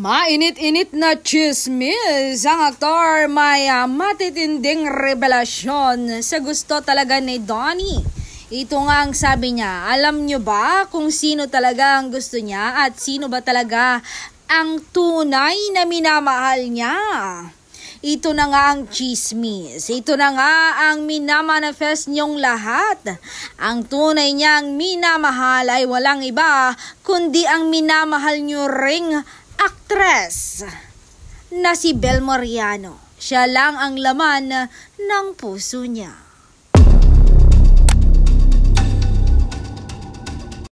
Mainit-init na chismis ang aktor may matitinding revelasyon sa gusto talaga ni Donnie. Ito nga ang sabi niya, alam niyo ba kung sino talaga ang gusto niya at sino ba talaga ang tunay na minamahal niya? Ito na nga ang chismis. Ito na nga ang minamanifest niyong lahat. Ang tunay niyang minamahal ay walang iba kundi ang minamahal niyo ring aktres na si Bel Mariano. Siya lang ang laman ng puso niya.